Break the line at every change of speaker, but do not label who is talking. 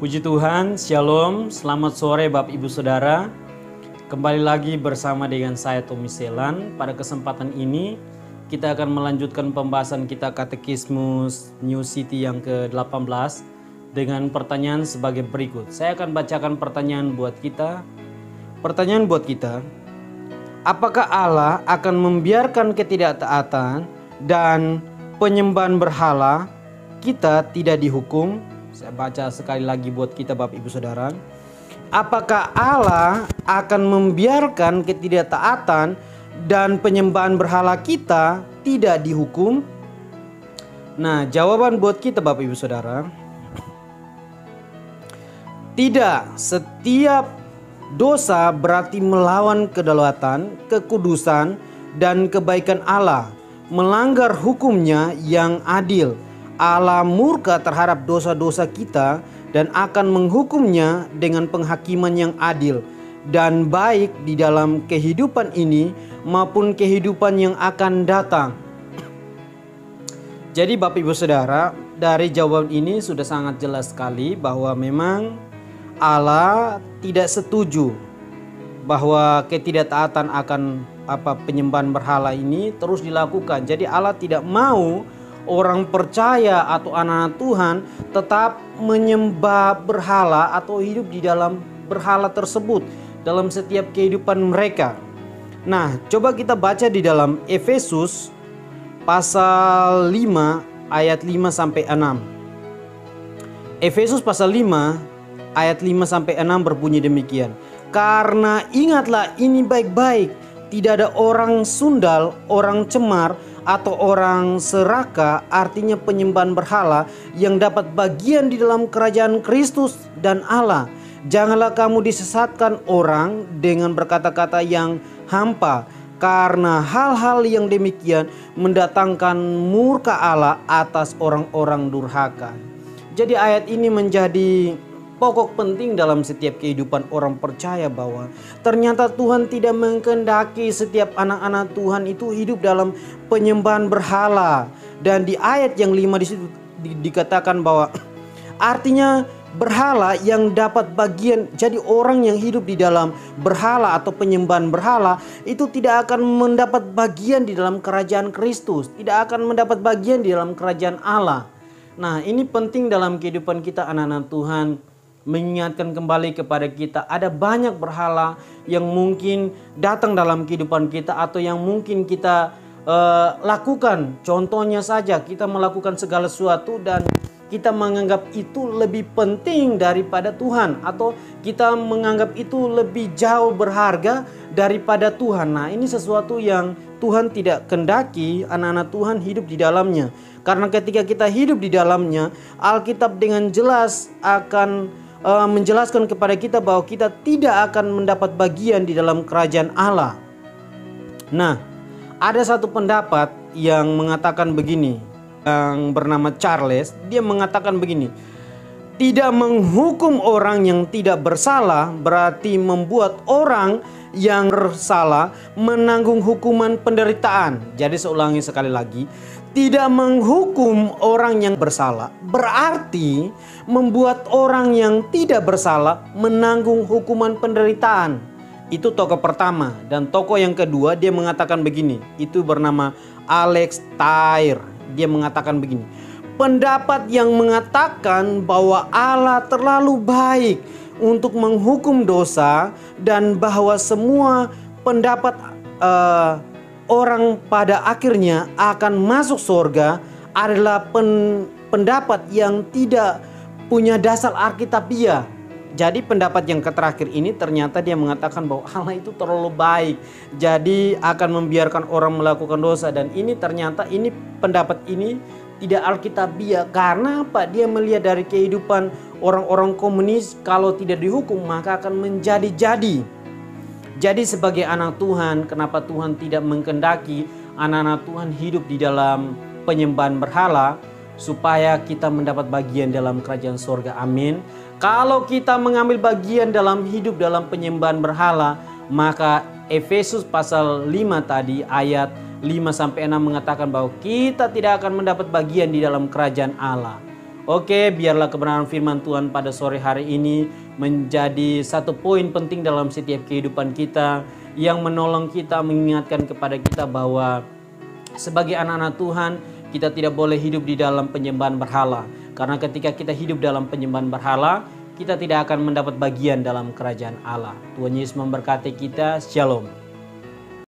Puji Tuhan, Shalom, selamat sore Bapak Ibu Saudara. Kembali lagi bersama dengan saya Tommy Selan. Pada kesempatan ini kita akan melanjutkan pembahasan kita Katekismus New City yang ke-18 dengan pertanyaan sebagai berikut. Saya akan bacakan pertanyaan buat kita. Pertanyaan buat kita, apakah Allah akan membiarkan ketidaktaatan dan penyembahan berhala kita tidak dihukum? Saya baca sekali lagi buat kita Bapak Ibu Saudara. Apakah Allah akan membiarkan ketidaktaatan dan penyembahan berhala kita tidak dihukum? Nah, jawaban buat kita Bapak Ibu Saudara, tidak. Setiap dosa berarti melawan kedaulatan, kekudusan, dan kebaikan Allah, melanggar hukumnya yang adil. Allah murka terhadap dosa-dosa kita dan akan menghukumnya dengan penghakiman yang adil dan baik di dalam kehidupan ini maupun kehidupan yang akan datang. Jadi Bapak Ibu Saudara, dari jawaban ini sudah sangat jelas sekali bahwa memang Allah tidak setuju bahwa ketidaktaatan akan penyembahan berhala ini terus dilakukan. Jadi Allah tidak mau orang percaya atau anak-anak Tuhan tetap menyembah berhala atau hidup di dalam berhala tersebut dalam setiap kehidupan mereka. Nah, coba kita baca di dalam Efesus pasal 5 ayat 5 sampai 6. Efesus pasal 5 ayat 5 sampai 6 berbunyi demikian. Karena ingatlah ini baik-baik, tidak ada orang sundal, orang cemar, atau orang serakah, artinya penyembahan berhala, yang dapat bagian di dalam kerajaan Kristus dan Allah. Janganlah kamu disesatkan orang dengan berkata-kata yang hampa, karena hal-hal yang demikian mendatangkan murka Allah atas orang-orang durhaka. Jadi ayat ini menjadi pokok penting dalam setiap kehidupan orang percaya bahwa ternyata Tuhan tidak mengkehendaki setiap anak-anak Tuhan itu hidup dalam penyembahan berhala. Dan di ayat yang 5 di situ dikatakan bahwa artinya berhala yang dapat bagian. Jadi orang yang hidup di dalam berhala atau penyembahan berhala itu tidak akan mendapat bagian di dalam kerajaan Kristus, tidak akan mendapat bagian di dalam kerajaan Allah. Nah, ini penting dalam kehidupan kita anak-anak Tuhan, mengingatkan kembali kepada kita ada banyak berhala yang mungkin datang dalam kehidupan kita atau yang mungkin kita lakukan. Contohnya saja kita melakukan segala sesuatu dan kita menganggap itu lebih penting daripada Tuhan, atau kita menganggap itu lebih jauh berharga daripada Tuhan. Nah, ini sesuatu yang Tuhan tidak kehendaki anak-anak Tuhan hidup di dalamnya. Karena ketika kita hidup di dalamnya, Alkitab dengan jelas akan menjelaskan kepada kita bahwa kita tidak akan mendapat bagian di dalam kerajaan Allah. Nah, ada satu pendapat yang mengatakan begini, yang bernama Charles. Dia mengatakan begini, tidak menghukum orang yang tidak bersalah berarti membuat orang yang bersalah menanggung hukuman penderitaan. Jadi saya ulangi sekali lagi, tidak menghukum orang yang bersalah berarti membuat orang yang tidak bersalah menanggung hukuman penderitaan. Itu tokoh pertama. Dan tokoh yang kedua dia mengatakan begini, itu bernama Alex Tyre. Dia mengatakan begini, pendapat yang mengatakan bahwa Allah terlalu baik untuk menghukum dosa dan bahwa semua pendapat orang pada akhirnya akan masuk surga adalah pendapat yang tidak punya dasar Alkitabiah. Jadi pendapat yang terakhir ini ternyata dia mengatakan bahwa Allah itu terlalu baik, jadi akan membiarkan orang melakukan dosa. Dan ini ternyata pendapat ini tidak Alkitabiah. Karena apa? Dia melihat dari kehidupan orang-orang komunis, kalau tidak dihukum maka akan menjadi-jadi. Jadi sebagai anak Tuhan, kenapa Tuhan tidak mengkehendaki anak-anak Tuhan hidup di dalam penyembahan berhala? Supaya kita mendapat bagian dalam kerajaan surga. Amin. Kalau kita mengambil bagian dalam hidup dalam penyembahan berhala, maka Efesus pasal 5 tadi ayat 5-6 mengatakan bahwa kita tidak akan mendapat bagian di dalam kerajaan Allah. Oke, biarlah kebenaran firman Tuhan pada sore hari ini menjadi satu poin penting dalam setiap kehidupan kita, yang menolong kita, mengingatkan kepada kita bahwa sebagai anak-anak Tuhan, kita tidak boleh hidup di dalam penyembahan berhala. Karena ketika kita hidup dalam penyembahan berhala, kita tidak akan mendapat bagian dalam kerajaan Allah. Tuhan Yesus memberkati kita. Shalom.